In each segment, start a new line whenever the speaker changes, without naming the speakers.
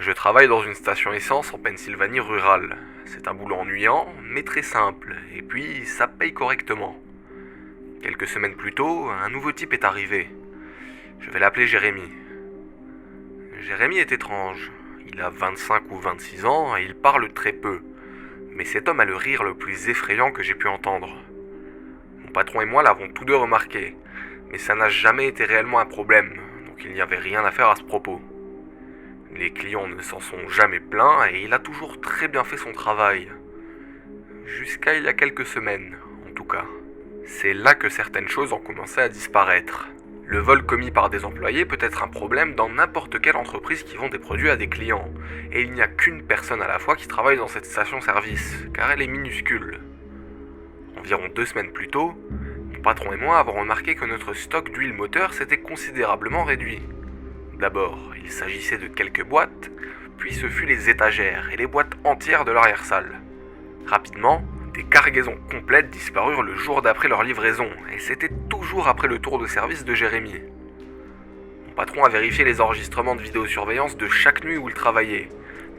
Je travaille dans une station essence en Pennsylvanie rurale. C'est un boulot ennuyant, mais très simple, et puis ça paye correctement. Quelques semaines plus tôt, un nouveau type est arrivé. Je vais l'appeler Jérémy. Jérémy est étrange. Il a 25 ou 26 ans et il parle très peu. Mais cet homme a le rire le plus effrayant que j'ai pu entendre. Mon patron et moi l'avons tous deux remarqué, mais ça n'a jamais été réellement un problème, donc il n'y avait rien à faire à ce propos. Les clients ne s'en sont jamais plaints et il a toujours très bien fait son travail. Jusqu'à il y a quelques semaines, en tout cas. C'est là que certaines choses ont commencé à disparaître. Le vol commis par des employés peut être un problème dans n'importe quelle entreprise qui vend des produits à des clients. Et il n'y a qu'une personne à la fois qui travaille dans cette station-service, car elle est minuscule. Environ 2 semaines plus tôt, mon patron et moi avons remarqué que notre stock d'huile moteur s'était considérablement réduit. D'abord, il s'agissait de quelques boîtes, puis ce fut les étagères et les boîtes entières de l'arrière-salle. Rapidement, des cargaisons complètes disparurent le jour d'après leur livraison, et c'était toujours après le tour de service de Jérémy. Mon patron a vérifié les enregistrements de vidéosurveillance de chaque nuit où il travaillait,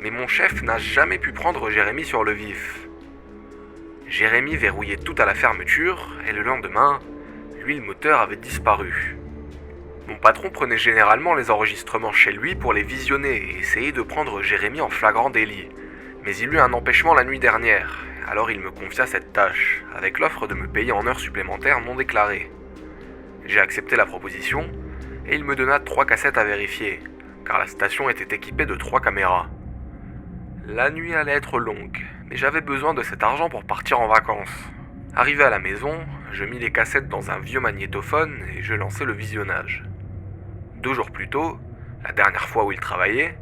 mais mon chef n'a jamais pu prendre Jérémy sur le vif. Jérémy verrouillait tout à la fermeture, et le lendemain, l'huile moteur avait disparu. Mon patron prenait généralement les enregistrements chez lui pour les visionner et essayer de prendre Jérémy en flagrant délit. Mais il eut un empêchement la nuit dernière, alors il me confia cette tâche, avec l'offre de me payer en heures supplémentaires non déclarées. J'ai accepté la proposition, et il me donna 3 cassettes à vérifier, car la station était équipée de 3 caméras. La nuit allait être longue, mais j'avais besoin de cet argent pour partir en vacances. Arrivé à la maison, je mis les cassettes dans un vieux magnétophone et je lançai le visionnage. 2 jours plus tôt, la dernière fois où il travaillait,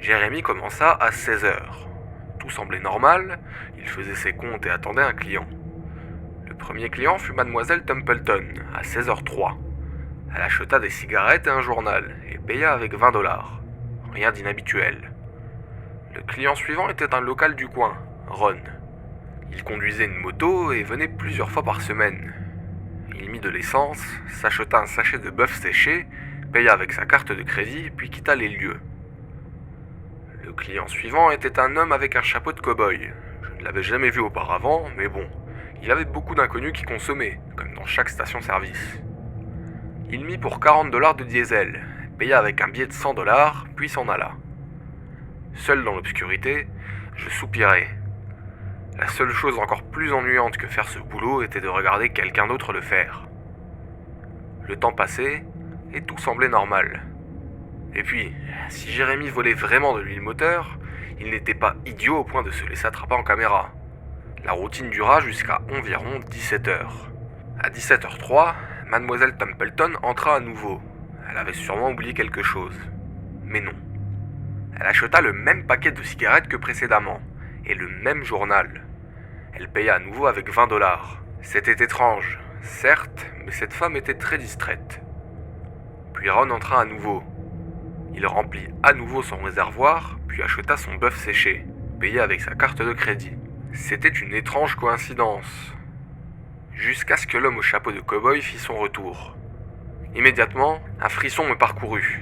Jérémy commença à 16h. Tout semblait normal, il faisait ses comptes et attendait un client. Le premier client fut Mademoiselle Templeton, à 16h03. Elle acheta des cigarettes et un journal, et paya avec $20. Rien d'inhabituel. Le client suivant était un local du coin, Ron. Il conduisait une moto et venait plusieurs fois par semaine. Il mit de l'essence, s'acheta un sachet de bœuf séché, paya avec sa carte de crédit, puis quitta les lieux. Le client suivant était un homme avec un chapeau de cow-boy. Je ne l'avais jamais vu auparavant, mais bon, il y avait beaucoup d'inconnus qui consommaient, comme dans chaque station-service. Il mit pour $40 de diesel, paya avec un billet de $100, puis s'en alla. Seul dans l'obscurité, je soupirai. La seule chose encore plus ennuyante que faire ce boulot était de regarder quelqu'un d'autre le faire. Le temps passait, et tout semblait normal. Et puis, si Jérémy volait vraiment de l'huile moteur, il n'était pas idiot au point de se laisser attraper en caméra. La routine dura jusqu'à environ 17h. À 17h03, Mademoiselle Templeton entra à nouveau. Elle avait sûrement oublié quelque chose. Mais non. Elle acheta le même paquet de cigarettes que précédemment, et le même journal. Elle paya à nouveau avec $20. C'était étrange, certes, mais cette femme était très distraite. Puis Ron entra à nouveau. Il remplit à nouveau son réservoir, puis acheta son bœuf séché, payé avec sa carte de crédit. C'était une étrange coïncidence. Jusqu'à ce que l'homme au chapeau de cow-boy fit son retour. Immédiatement, un frisson me parcourut.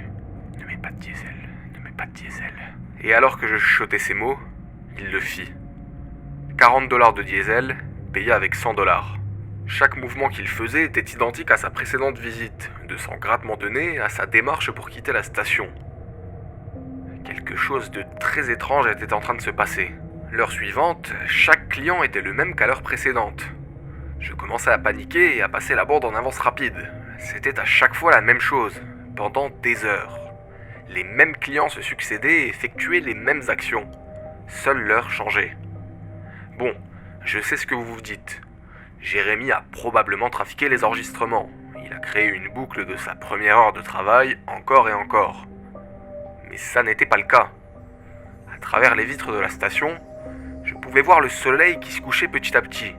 Ne mets pas de diesel, ne mets pas de diesel. Et alors que je chuchotais ces mots, il le fit. $40 de diesel, payé avec $100. Chaque mouvement qu'il faisait était identique à sa précédente visite, de son grattement de nez à sa démarche pour quitter la station. Quelque chose de très étrange était en train de se passer. L'heure suivante, chaque client était le même qu'à l'heure précédente. Je commençais à paniquer et à passer la bourde en avance rapide. C'était à chaque fois la même chose, pendant des heures. Les mêmes clients se succédaient et effectuaient les mêmes actions. Seule l'heure changeait. Bon, je sais ce que vous vous dites. Jérémy a probablement trafiqué les enregistrements. Il a créé une boucle de sa première heure de travail encore et encore. Mais ça n'était pas le cas. À travers les vitres de la station, je pouvais voir le soleil qui se couchait petit à petit.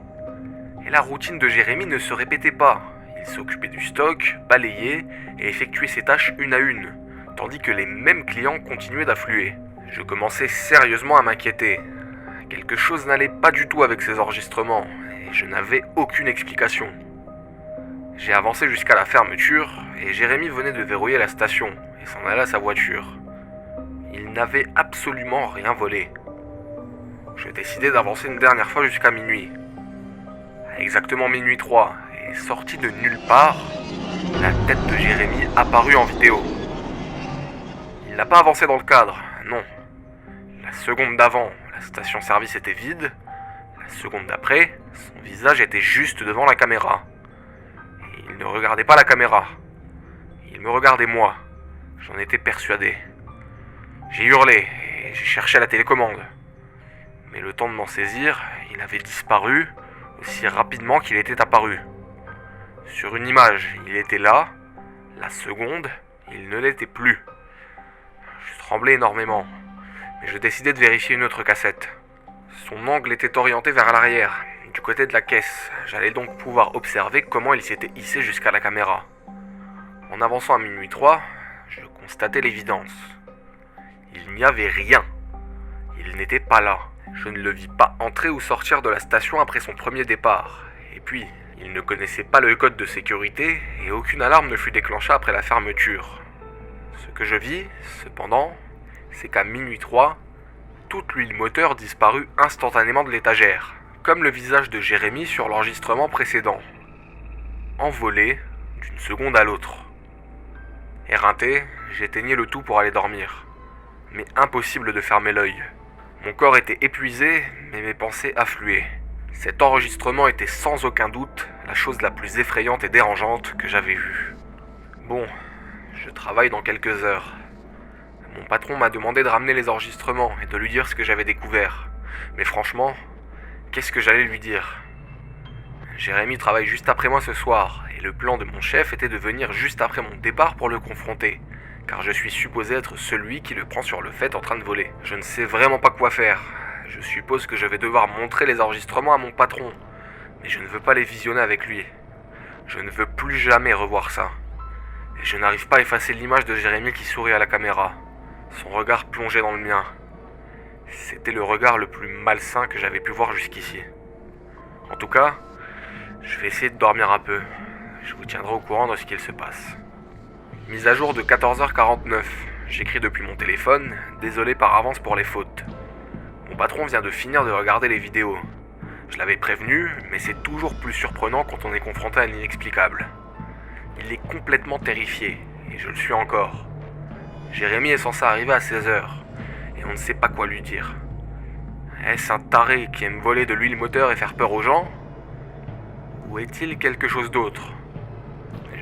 Et la routine de Jérémy ne se répétait pas. Il s'occupait du stock, balayait et effectuait ses tâches une à une, tandis que les mêmes clients continuaient d'affluer. Je commençais sérieusement à m'inquiéter. Quelque chose n'allait pas du tout avec ces enregistrements, et je n'avais aucune explication. J'ai avancé jusqu'à la fermeture, et Jérémy venait de verrouiller la station, et s'en alla à sa voiture. Il Il n'avait absolument rien volé. J'ai décidé d'avancer une dernière fois jusqu'à minuit. À exactement minuit 3, et sorti de nulle part, la tête de Jérémy apparut en vidéo. Il n'a pas avancé dans le cadre, non. La seconde d'avant, la station-service était vide. La seconde d'après, son visage était juste devant la caméra. Et il ne regardait pas la caméra. Il me regardait moi. J'en étais persuadé. J'ai hurlé et j'ai cherché la télécommande. Mais le temps de m'en saisir, il avait disparu aussi rapidement qu'il était apparu. Sur une image, il était là. La seconde, il ne l'était plus. Je tremblais énormément, mais je décidai de vérifier une autre cassette. Son angle était orienté vers l'arrière, du côté de la caisse. J'allais donc pouvoir observer comment il s'était hissé jusqu'à la caméra. En avançant à minuit 3, je constatais l'évidence. Il n'y avait rien. Il n'était pas là. Je ne le vis pas entrer ou sortir de la station après son premier départ. Et puis, il ne connaissait pas le code de sécurité et aucune alarme ne fut déclenchée après la fermeture. Ce que je vis, cependant, c'est qu'à minuit 3, toute l'huile moteur disparut instantanément de l'étagère, comme le visage de Jérémy sur l'enregistrement précédent. Envolé d'une seconde à l'autre. Éreinté, j'éteignais le tout pour aller dormir. Mais impossible de fermer l'œil. Mon corps était épuisé, mais mes pensées affluaient. Cet enregistrement était sans aucun doute la chose la plus effrayante et dérangeante que j'avais vue. Bon, je travaille dans quelques heures. Mon patron m'a demandé de ramener les enregistrements et de lui dire ce que j'avais découvert. Mais franchement, qu'est-ce que j'allais lui dire ? Jérémy travaille juste après moi ce soir, et le plan de mon chef était de venir juste après mon départ pour le confronter. Car je suis supposé être celui qui le prend sur le fait en train de voler. Je ne sais vraiment pas quoi faire. Je suppose que je vais devoir montrer les enregistrements à mon patron. Mais je ne veux pas les visionner avec lui. Je ne veux plus jamais revoir ça. Et je n'arrive pas à effacer l'image de Jérémy qui sourit à la caméra. Son regard plongé dans le mien. C'était le regard le plus malsain que j'avais pu voir jusqu'ici. En tout cas, je vais essayer de dormir un peu. Je vous tiendrai au courant de ce qu'il se passe. Mise à jour de 14h49. J'écris depuis mon téléphone, désolé par avance pour les fautes. Mon patron vient de finir de regarder les vidéos. Je l'avais prévenu, mais c'est toujours plus surprenant quand on est confronté à l'inexplicable. Il est complètement terrifié, et je le suis encore. Jérémy est censé arriver à 16h, et on ne sait pas quoi lui dire. Est-ce un taré qui aime voler de l'huile moteur et faire peur aux gens ? Ou est-il quelque chose d'autre ?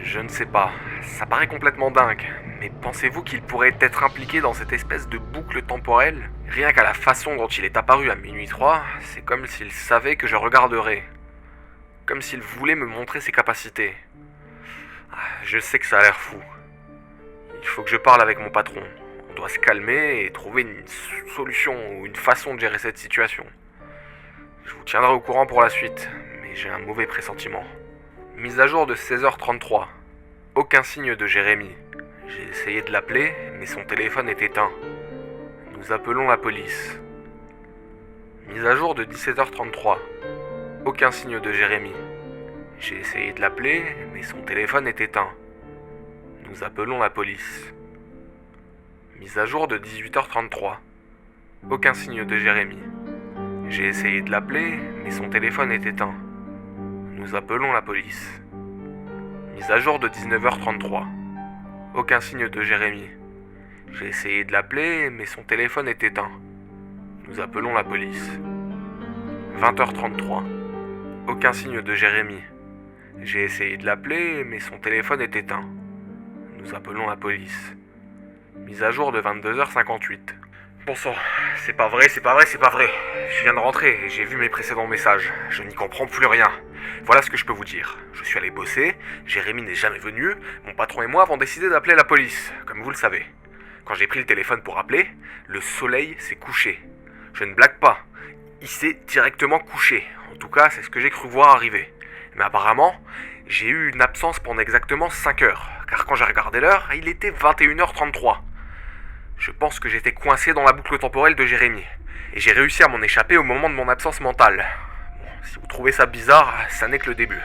Je ne sais pas, ça paraît complètement dingue, mais pensez-vous qu'il pourrait être impliqué dans cette espèce de boucle temporelle ? Rien qu'à la façon dont il est apparu à minuit 3, c'est comme s'il savait que je regarderais. Comme s'il voulait me montrer ses capacités. Je sais que ça a l'air fou. Il faut que je parle avec mon patron. On doit se calmer et trouver une solution ou une façon de gérer cette situation. Je vous tiendrai au courant pour la suite, mais j'ai un mauvais pressentiment. Mise à jour de 16h33. Aucun signe de Jérémy. J'ai essayé de l'appeler, mais son téléphone est éteint. Nous appelons la police. Mise à jour de 17h33. Aucun signe de Jérémy. J'ai essayé de l'appeler, mais son téléphone est éteint. Nous appelons la police. Mise à jour de 18h33. Aucun signe de Jérémy. J'ai essayé de l'appeler, mais son téléphone est éteint. Nous appelons la police. Mise à jour de 19h33. Aucun signe de Jérémy. J'ai essayé de l'appeler, mais son téléphone est éteint. Nous appelons la police. 20h33. Aucun signe de Jérémy. J'ai essayé de l'appeler, mais son téléphone est éteint. Nous appelons la police. Mise à jour de 22h58. Bon sang, c'est pas vrai. Je viens de rentrer et j'ai vu mes précédents messages. Je n'y comprends plus rien. Voilà ce que je peux vous dire. Je suis allé bosser, Jérémy n'est jamais venu, mon patron et moi avons décidé d'appeler la police, comme vous le savez. Quand j'ai pris le téléphone pour appeler, le soleil s'est couché. Je ne blague pas, il s'est directement couché. En tout cas, c'est ce que j'ai cru voir arriver. Mais apparemment, j'ai eu une absence pendant exactement 5 heures, car quand j'ai regardé l'heure, il était 21h33. Je pense que j'étais coincé dans la boucle temporelle de Jérémy, et j'ai réussi à m'en échapper au moment de mon absence mentale. Bon, si vous trouvez ça bizarre, ça n'est que le début.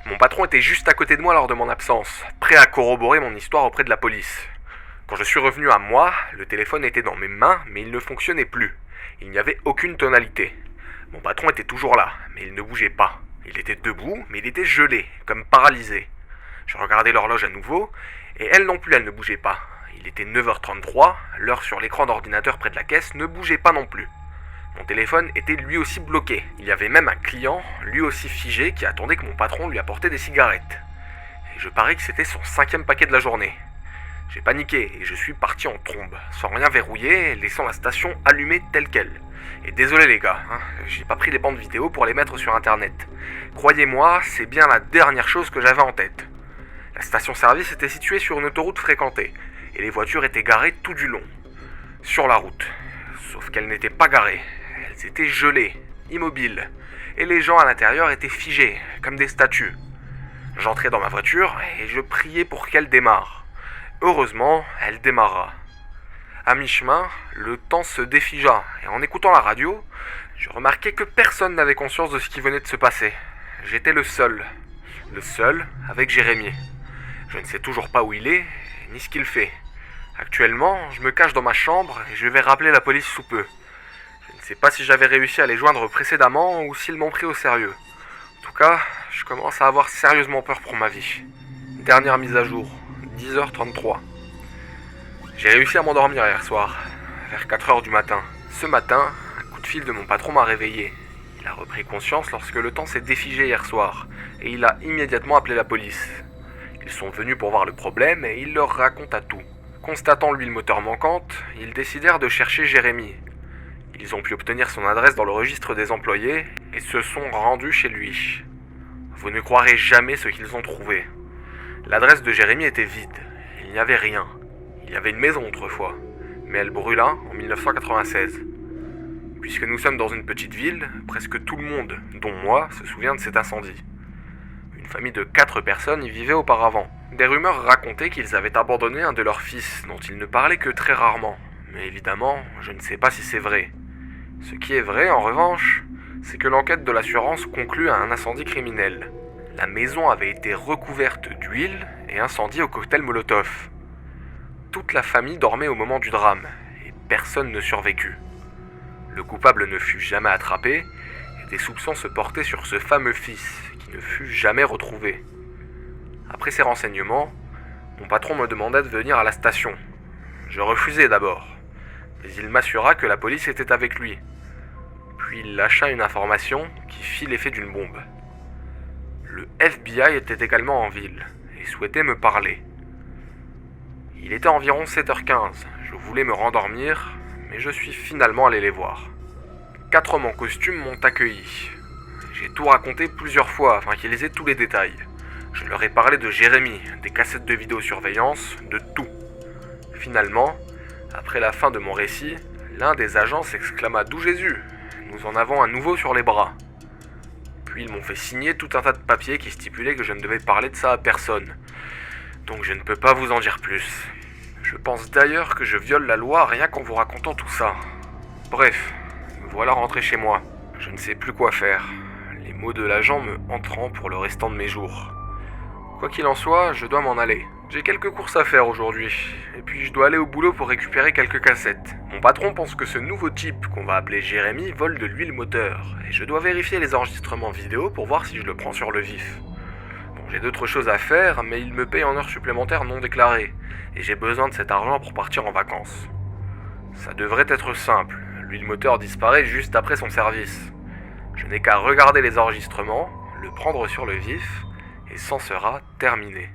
Mon patron était juste à côté de moi lors de mon absence, prêt à corroborer mon histoire auprès de la police. Quand je suis revenu à moi, le téléphone était dans mes mains, mais il ne fonctionnait plus. Il n'y avait aucune tonalité. Mon patron était toujours là, mais il ne bougeait pas. Il était debout, mais il était gelé, comme paralysé. Je regardais l'horloge à nouveau, et elle non plus, elle ne bougeait pas. Il était 9h33, l'heure sur l'écran d'ordinateur près de la caisse ne bougeait pas non plus. Mon téléphone était lui aussi bloqué. Il y avait même un client, lui aussi figé, qui attendait que mon patron lui apportait des cigarettes. Et je parie que c'était son 5e paquet de la journée. J'ai paniqué et je suis parti en trombe, sans rien verrouiller, laissant la station allumée telle quelle. Et désolé les gars, j'ai pas pris les bandes vidéo pour les mettre sur internet. Croyez-moi, c'est bien la dernière chose que j'avais en tête. La station-service était située sur une autoroute fréquentée, et les voitures étaient garées tout du long. Sur la route. Sauf qu'elles n'étaient pas garées. Elles étaient gelées, immobiles, et les gens à l'intérieur étaient figés, comme des statues. J'entrai dans ma voiture et je priais pour qu'elle démarre. Heureusement, elle démarra. À mi-chemin, le temps se défigea, et en écoutant la radio, je remarquai que personne n'avait conscience de ce qui venait de se passer. J'étais le seul avec Jérémy. Je ne sais toujours pas où il est, ni ce qu'il fait. Actuellement, je me cache dans ma chambre et je vais rappeler la police sous peu. Je ne sais pas si j'avais réussi à les joindre précédemment ou s'ils m'ont pris au sérieux. En tout cas, je commence à avoir sérieusement peur pour ma vie. Dernière mise à jour, 10h33. J'ai réussi à m'endormir hier soir, vers 4h du matin. Ce matin, un coup de fil de mon patron m'a réveillé. Il a repris conscience lorsque le temps s'est défigé hier soir, et il a immédiatement appelé la police. Ils sont venus pour voir le problème et il leur raconta tout. Constatant l'huile moteur manquante, ils décidèrent de chercher Jérémy. Ils ont pu obtenir son adresse dans le registre des employés et se sont rendus chez lui. Vous ne croirez jamais ce qu'ils ont trouvé. L'adresse de Jérémy était vide, il n'y avait rien. Il y avait une maison autrefois, mais elle brûla en 1996. Puisque nous sommes dans une petite ville, presque tout le monde, dont moi, se souvient de cet incendie. Une famille de 4 personnes y vivait auparavant. Des rumeurs racontaient qu'ils avaient abandonné un de leurs fils, dont ils ne parlaient que très rarement. Mais évidemment, je ne sais pas si c'est vrai. Ce qui est vrai, en revanche, c'est que l'enquête de l'assurance conclut à un incendie criminel. La maison avait été recouverte d'huile et incendiée au cocktail Molotov. Toute la famille dormait au moment du drame, et personne ne survécut. Le coupable ne fut jamais attrapé, et des soupçons se portaient sur ce fameux fils, qui ne fut jamais retrouvé. Après ces renseignements, mon patron me demanda de venir à la station. Je refusai d'abord, mais il m'assura que la police était avec lui. Puis il lâcha une information qui fit l'effet d'une bombe. Le FBI était également en ville, et souhaitait me parler. Il était environ 7h15, je voulais me rendormir, mais je suis finalement allé les voir. 4 hommes en costume m'ont accueilli. J'ai tout raconté plusieurs fois afin qu'ils aient tous les détails. Je leur ai parlé de Jérémy, des cassettes de vidéosurveillance, de tout. Finalement, après la fin de mon récit, l'un des agents s'exclama « D'où Jésus ? Nous en avons un nouveau sur les bras !» Puis ils m'ont fait signer tout un tas de papiers qui stipulaient que je ne devais parler de ça à personne. Donc je ne peux pas vous en dire plus. Je pense d'ailleurs que je viole la loi rien qu'en vous racontant tout ça. Bref, me voilà rentré chez moi. Je ne sais plus quoi faire. Les mots de l'agent me hanteront pour le restant de mes jours. Quoi qu'il en soit, je dois m'en aller. J'ai quelques courses à faire aujourd'hui, et puis je dois aller au boulot pour récupérer quelques cassettes. Mon patron pense que ce nouveau type, qu'on va appeler Jérémy, vole de l'huile moteur, et je dois vérifier les enregistrements vidéo pour voir si je le prends sur le vif. Bon, j'ai d'autres choses à faire, mais il me paye en heures supplémentaires non déclarées, et j'ai besoin de cet argent pour partir en vacances. Ça devrait être simple, l'huile moteur disparaît juste après son service. Je n'ai qu'à regarder les enregistrements, le prendre sur le vif, et c'en sera terminé.